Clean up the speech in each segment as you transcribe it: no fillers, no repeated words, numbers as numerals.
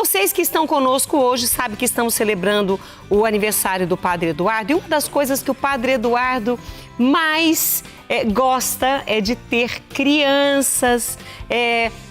vocês que estão conosco hoje sabem que estamos celebrando o aniversário do Padre Eduardo. E uma das coisas que o Padre Eduardo mais gosta é de ter crianças.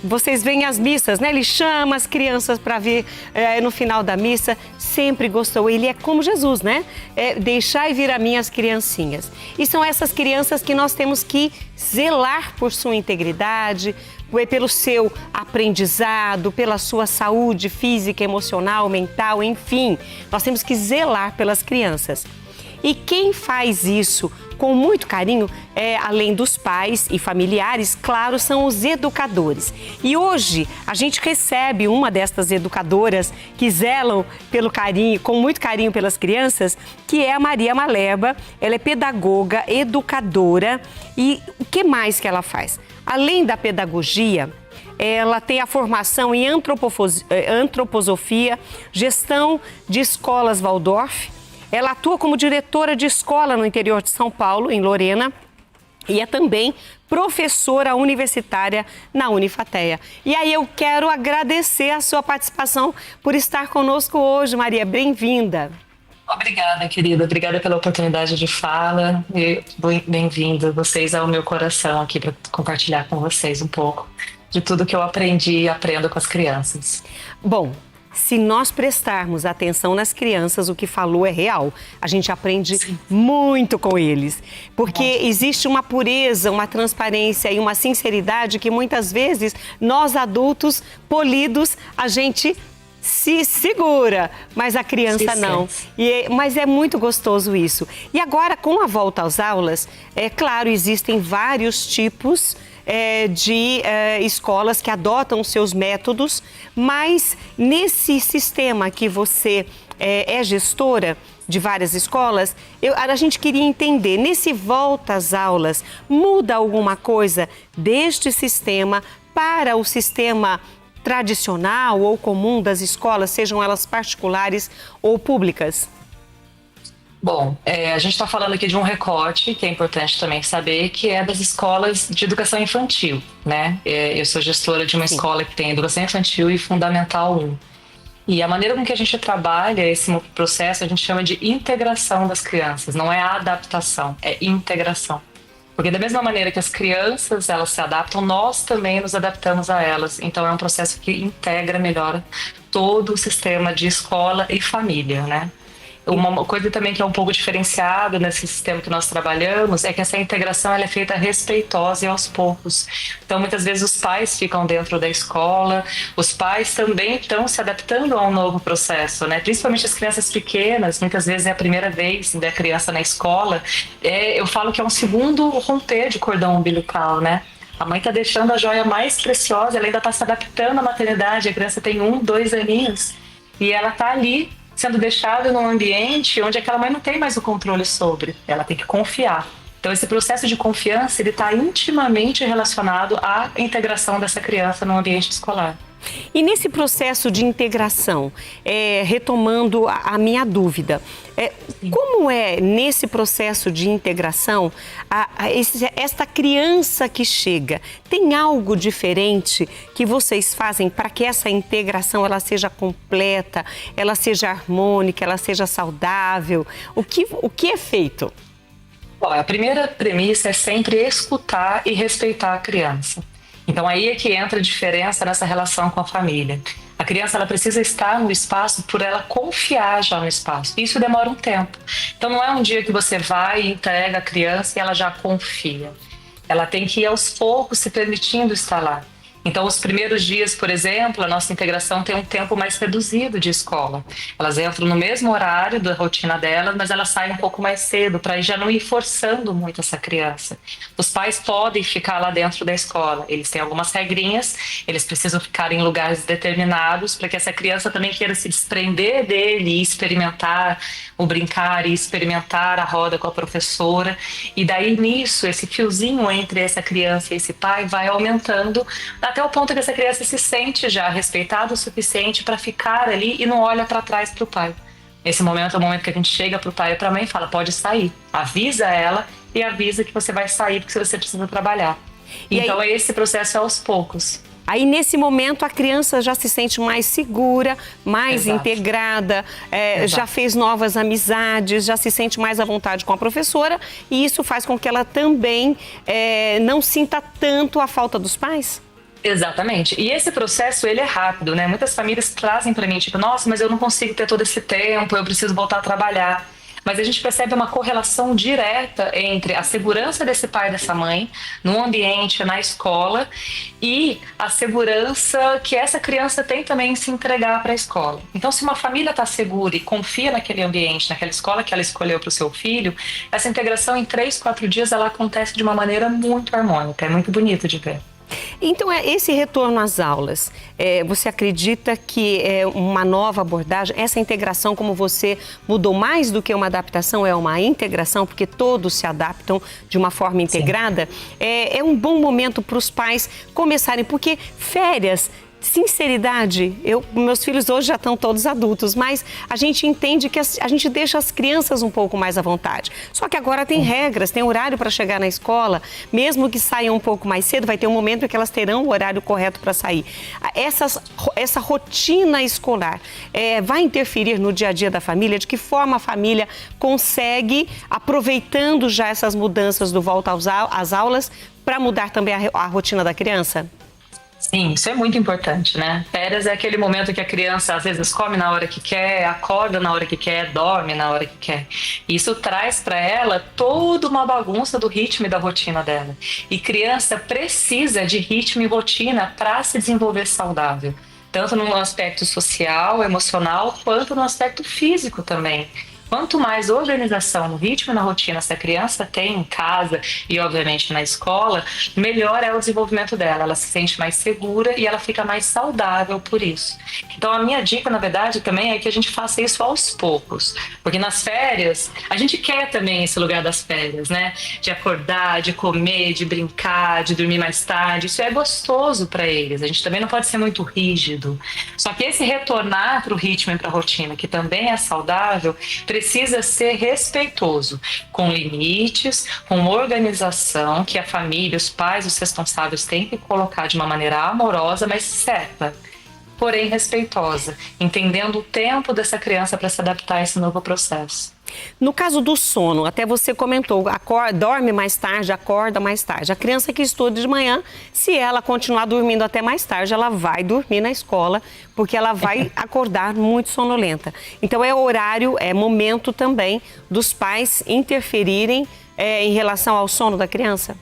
Vocês veem as missas, né? Ele chama as crianças para ver no final da missa. Sempre gostou. Ele é como Jesus, né? Deixai vir a mim as criancinhas. E são essas crianças que nós temos que zelar por sua integridade, pelo seu aprendizado, pela sua saúde física, emocional, mental, enfim. Nós temos que zelar pelas crianças. E quem faz isso com muito carinho, além dos pais e familiares, claro, são os educadores. E hoje a gente recebe uma destas educadoras que zelam pelo carinho, com muito carinho pelas crianças, que é a Maria Maleba. Ela é pedagoga, educadora. E o que mais que ela faz? Além da pedagogia, ela tem a formação em antroposofia, gestão de escolas Waldorf. Ela atua como diretora de escola no interior de São Paulo, em Lorena, e é também professora universitária na Unifateia. E aí eu quero agradecer a sua participação por estar conosco hoje, Maria. Bem-vinda. Obrigada, querida. Obrigada pela oportunidade de fala e bem-vindo vocês ao meu coração aqui para compartilhar com vocês um pouco de tudo que eu aprendi e aprendo com as crianças. Bom, se nós prestarmos atenção nas crianças, o que falou é real. A gente aprende muito com eles. Porque existe uma pureza, uma transparência e uma sinceridade que muitas vezes nós adultos, polidos, a gente se segura, mas a criança não. Mas é muito gostoso isso. E agora, com a volta às aulas, é claro, existem vários tipos de escolas que adotam seus métodos, mas nesse sistema que você é gestora de várias escolas, a gente queria entender, nesse volta às aulas, muda alguma coisa deste sistema para o sistema tradicional ou comum das escolas, sejam elas particulares ou públicas? Bom, a gente está falando aqui de um recorte que é importante também saber, que é das escolas de educação infantil, né? Eu sou gestora de uma escola que tem educação infantil e fundamental 1. E a maneira com que a gente trabalha esse processo, a gente chama de integração das crianças, não é adaptação, é integração. Porque da mesma maneira que as crianças, elas se adaptam, nós também nos adaptamos a elas. Então é um processo que integra melhor todo o sistema de escola e família, né? Uma coisa também que é um pouco diferenciada nesse sistema que nós trabalhamos é que essa integração ela é feita respeitosa e aos poucos. Então, muitas vezes os pais ficam dentro da escola, os pais também estão se adaptando a um novo processo, né? Principalmente as crianças pequenas, muitas vezes é a primeira vez da criança na escola. Eu falo que é um segundo romper de cordão umbilical, né? A mãe está deixando a joia mais preciosa, ela ainda está se adaptando à maternidade, a criança tem 1, 2 aninhos e ela está ali sendo deixada num ambiente onde aquela mãe não tem mais o controle sobre, ela tem que confiar. Então esse processo de confiança, ele está intimamente relacionado à integração dessa criança no ambiente escolar. E nesse processo de integração, retomando a minha dúvida, como é nesse processo de integração, esta criança que chega, tem algo diferente que vocês fazem para que essa integração ela seja completa, ela seja harmônica, ela seja saudável? O que é feito? Bom, a primeira premissa é sempre escutar e respeitar a criança. Então aí é que entra a diferença nessa relação com a família. A criança ela precisa estar no espaço por ela confiar já no espaço. Isso demora um tempo. Então não é um dia que você vai e entrega a criança e ela já confia. Ela tem que ir aos poucos se permitindo estar lá. Então, os primeiros dias, por exemplo, a nossa integração tem um tempo mais reduzido de escola. Elas entram no mesmo horário da rotina delas, mas elas saem um pouco mais cedo, para já não ir forçando muito essa criança. Os pais podem ficar lá dentro da escola. Eles têm algumas regrinhas, eles precisam ficar em lugares determinados, para que essa criança também queira se desprender dele e experimentar o brincar e experimentar a roda com a professora. E daí, nisso, esse fiozinho entre essa criança e esse pai vai aumentando até o ponto que essa criança se sente já respeitada o suficiente para ficar ali e não olha para trás para o pai. Esse momento é o momento que a gente chega para o pai e para a mãe e fala, pode sair. Avisa ela e avisa que você vai sair porque você precisa trabalhar. Então esse processo é aos poucos. Aí, nesse momento, a criança já se sente mais segura, mais integrada, já fez novas amizades, já se sente mais à vontade com a professora, e isso faz com que ela também não sinta tanto a falta dos pais? Exatamente. E esse processo, ele é rápido, né? Muitas famílias trazem para mim, tipo, nossa, mas eu não consigo ter todo esse tempo, eu preciso voltar a trabalhar. Mas a gente percebe uma correlação direta entre a segurança desse pai e dessa mãe no ambiente, na escola, e a segurança que essa criança tem também em se entregar para a escola. Então, se uma família está segura e confia naquele ambiente, naquela escola que ela escolheu para o seu filho, essa integração em 3, 4 dias ela acontece de uma maneira muito harmônica, é muito bonito de ver. Então, esse retorno às aulas, você acredita que é uma nova abordagem? Essa integração, como você mudou mais do que uma adaptação, é uma integração, porque todos se adaptam de uma forma integrada? É um bom momento para os pais começarem, porque férias... Sinceridade, meus filhos hoje já estão todos adultos, mas a gente entende que a gente deixa as crianças um pouco mais à vontade. Só que agora tem regras, tem horário para chegar na escola, mesmo que saiam um pouco mais cedo, vai ter um momento em que elas terão o horário correto para sair. Essa rotina escolar vai interferir no dia a dia da família? De que forma a família consegue, aproveitando já essas mudanças do volta às aulas, para mudar também a rotina da criança? Sim, isso é muito importante, né? Férias é aquele momento que a criança às vezes come na hora que quer, acorda na hora que quer, dorme na hora que quer. Isso traz para ela toda uma bagunça do ritmo e da rotina dela. E criança precisa de ritmo e rotina para se desenvolver saudável, tanto no aspecto social, emocional, quanto no aspecto físico também. Quanto mais organização no ritmo e na rotina essa criança tem em casa e, obviamente, na escola, melhor é o desenvolvimento dela. Ela se sente mais segura e ela fica mais saudável por isso. Então, a minha dica, na verdade, também é que a gente faça isso aos poucos. Porque nas férias, a gente quer também esse lugar das férias, né? De acordar, de comer, de brincar, de dormir mais tarde. Isso é gostoso para eles. A gente também não pode ser muito rígido. Só que esse retornar para o ritmo e para a rotina, que também é saudável, precisa ser respeitoso, com limites, com organização, que a família, os pais, os responsáveis têm que colocar de uma maneira amorosa, mas certa, porém respeitosa, entendendo o tempo dessa criança para se adaptar a esse novo processo. No caso do sono, até você comentou, dorme mais tarde, acorda mais tarde. A criança que estuda de manhã, se ela continuar dormindo até mais tarde, ela vai dormir na escola, porque ela vai acordar muito sonolenta. Então é horário, é momento também dos pais interferirem em relação ao sono da criança?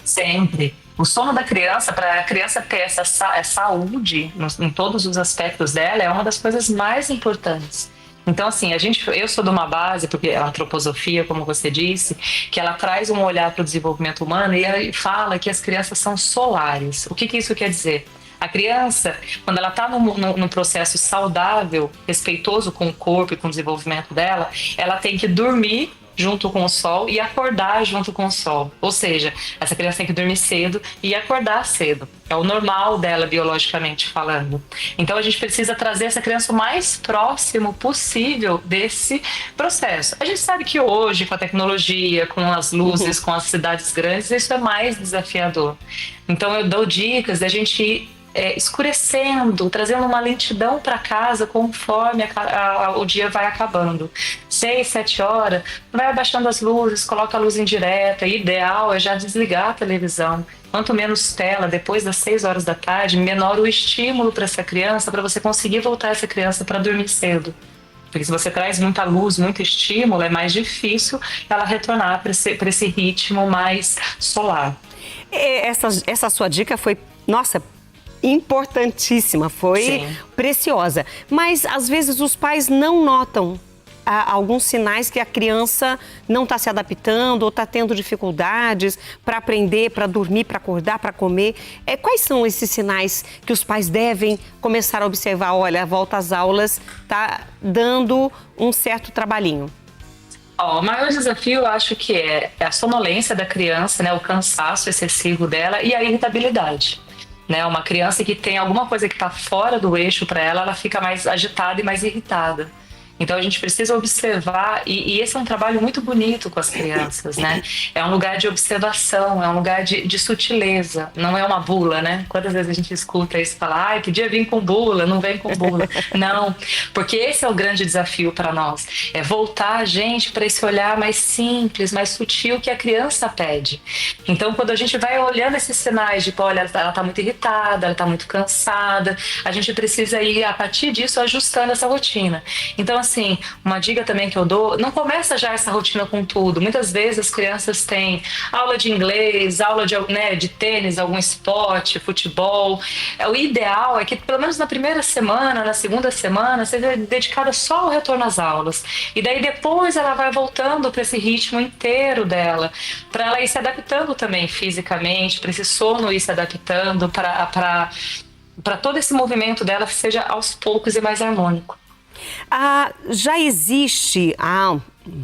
Sempre. O sono da criança, para a criança ter essa saúde em todos os aspectos dela, é uma das coisas mais importantes. Então, assim, eu sou de uma base, porque a antroposofia, como você disse, que ela traz um olhar para o desenvolvimento humano e ela fala que as crianças são solares. O que isso quer dizer? A criança, quando ela está num processo saudável, respeitoso com o corpo e com o desenvolvimento dela, ela tem que dormir junto com o sol e acordar junto com o sol. Ou seja, essa criança tem que dormir cedo e acordar cedo. É o normal dela, biologicamente falando. Então, a gente precisa trazer essa criança o mais próximo possível desse processo. A gente sabe que hoje, com a tecnologia, com as luzes, com as cidades grandes, isso é mais desafiador. Então, eu dou dicas da gente ir escurecendo, trazendo uma lentidão para casa conforme o dia vai acabando. 6, 7 horas, vai abaixando as luzes, coloca a luz indireta. Ideal é já desligar a televisão. Quanto menos tela, depois das 6 horas da tarde, menor o estímulo para essa criança, para você conseguir voltar essa criança para dormir cedo. Porque se você traz muita luz, muito estímulo, é mais difícil ela retornar para esse ritmo mais solar. Essa sua dica foi, nossa, importantíssima, foi preciosa. Mas, às vezes, os pais não notam alguns sinais que a criança não está se adaptando ou está tendo dificuldades para aprender, para dormir, para acordar, para comer. Quais são esses sinais que os pais devem começar a observar? Olha, a volta às aulas está dando um certo trabalhinho. O maior desafio, eu acho que é a sonolência da criança, né, o cansaço excessivo dela e a irritabilidade. Né, uma criança que tem alguma coisa que está fora do eixo para ela, ela fica mais agitada e mais irritada. Então a gente precisa observar, e esse é um trabalho muito bonito com as crianças, né? É um lugar de observação, é um lugar de sutileza, não é uma bula, né? Quantas vezes a gente escuta isso e fala, ai, podia vir com bula, não vem com bula. Não, porque esse é o grande desafio para nós, é voltar a gente para esse olhar mais simples, mais sutil que a criança pede. Então quando a gente vai olhando esses sinais de, olha, ela está muito irritada, ela está muito cansada, a gente precisa ir, a partir disso, ajustando essa rotina. Então, assim, uma dica também que eu dou, não começa já essa rotina com tudo. Muitas vezes as crianças têm aula de inglês, aula de, né, de tênis, algum esporte, futebol. O ideal é que, pelo menos na primeira semana, na segunda semana, seja dedicada só ao retorno às aulas. E daí depois ela vai voltando para esse ritmo inteiro dela, para ela ir se adaptando também fisicamente, para esse sono ir se adaptando, para todo esse movimento dela que seja aos poucos e mais harmônico. Já existe há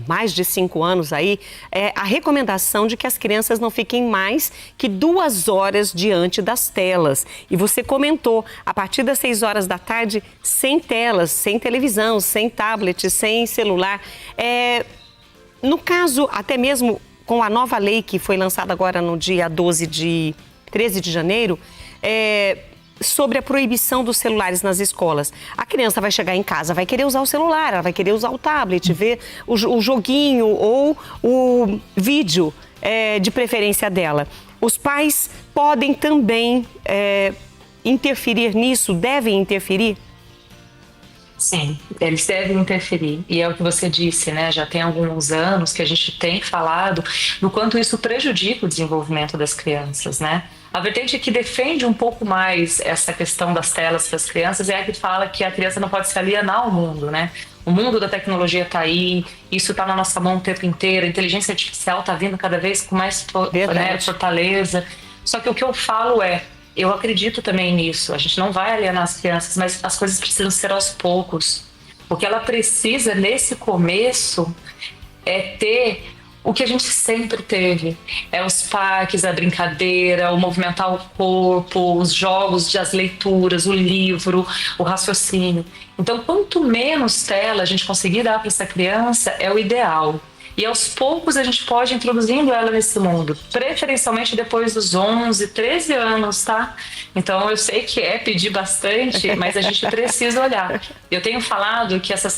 mais de 5 anos aí a recomendação de que as crianças não fiquem mais que 2 horas diante das telas. E você comentou, a partir das 6 horas da tarde, sem telas, sem televisão, sem tablet, sem celular. No caso, até mesmo com a nova lei que foi lançada agora no dia 13 de janeiro, sobre a proibição dos celulares nas escolas. A criança vai chegar em casa, vai querer usar o celular, ela vai querer usar o tablet, ver o joguinho ou o vídeo de preferência dela. Os pais podem também interferir nisso, devem interferir? Sim, eles devem interferir. E é o que você disse, né? Já tem alguns anos que a gente tem falado do quanto isso prejudica o desenvolvimento das crianças, né? A vertente que defende um pouco mais essa questão das telas para as crianças é a que fala que a criança não pode se alienar ao mundo, né? O mundo da tecnologia está aí, isso está na nossa mão o tempo inteiro, a inteligência artificial está vindo cada vez com mais fortaleza. Só que o que eu falo eu acredito também nisso, a gente não vai alienar as crianças, mas as coisas precisam ser aos poucos. Porque ela precisa, nesse começo, ter o que a gente sempre teve. Os parques, a brincadeira, o movimentar o corpo, os jogos, as leituras, o livro, o raciocínio. Então, quanto menos tela a gente conseguir dar para essa criança, é o ideal. E aos poucos a gente pode ir introduzindo ela nesse mundo, preferencialmente depois dos 11, 13 anos, tá? Então eu sei que pedir bastante, mas a gente precisa olhar. Eu tenho falado que essa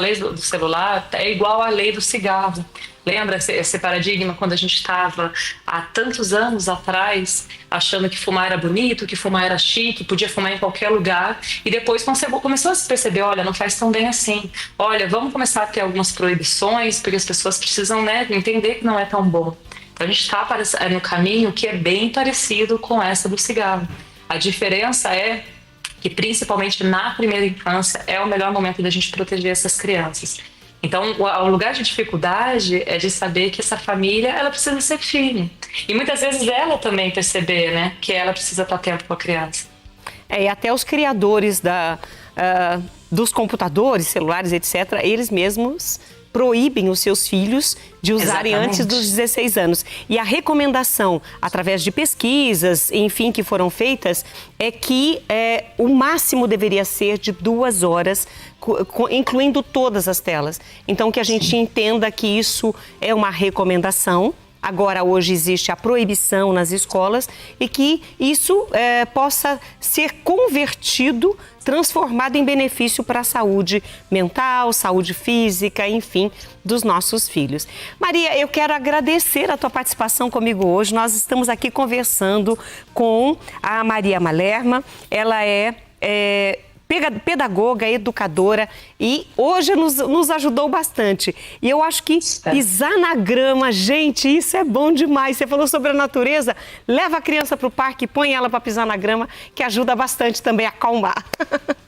lei do celular é igual à lei do cigarro. Lembra esse paradigma quando a gente estava há tantos anos atrás achando que fumar era bonito, que fumar era chique, podia fumar em qualquer lugar, e depois começou a se perceber, olha, não faz tão bem assim. Olha, vamos começar a ter algumas proibições, porque as pessoas precisam, né, entender que não é tão bom. Então a gente está no caminho que é bem parecido com essa do cigarro. A diferença é que, principalmente na primeira infância, é o melhor momento da gente proteger essas crianças. Então, o lugar de dificuldade é de saber que essa família, ela precisa ser firme. E muitas vezes ela também perceber, né, que ela precisa estar tempo com a criança. E até os criadores dos computadores, celulares, etc., eles mesmos proíbem os seus filhos de usarem antes dos 16 anos. E a recomendação, através de pesquisas, enfim, que foram feitas, é que o máximo deveria ser de 2 horas, incluindo todas as telas. Então, que a gente entenda que isso é uma recomendação. Agora, hoje existe a proibição nas escolas e que isso possa ser convertido, transformado em benefício para a saúde mental, saúde física, enfim, dos nossos filhos. Maria, eu quero agradecer a tua participação comigo hoje. Nós estamos aqui conversando com a Maria Malerma. Ela é pedagoga, educadora, e hoje nos ajudou bastante. E eu acho que pisar na grama, gente, isso é bom demais. Você falou sobre a natureza, leva a criança para o parque, põe ela para pisar na grama, que ajuda bastante também a acalmar.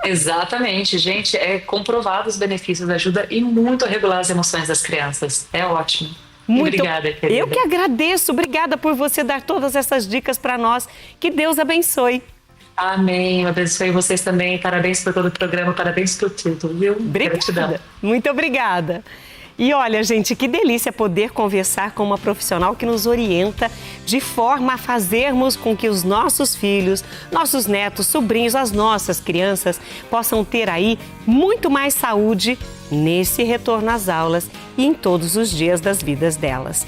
Exatamente, gente, é comprovado os benefícios, ajuda e muito a regular as emoções das crianças. É ótimo. Muito obrigada, querida. Eu que agradeço, obrigada por você dar todas essas dicas para nós. Que Deus abençoe. Amém, eu abençoe vocês também. Parabéns por todo o programa, parabéns por tudo, viu? Obrigada. Gratidão. Muito obrigada. E olha, gente, que delícia poder conversar com uma profissional que nos orienta de forma a fazermos com que os nossos filhos, nossos netos, sobrinhos, as nossas crianças possam ter aí muito mais saúde nesse retorno às aulas e em todos os dias das vidas delas.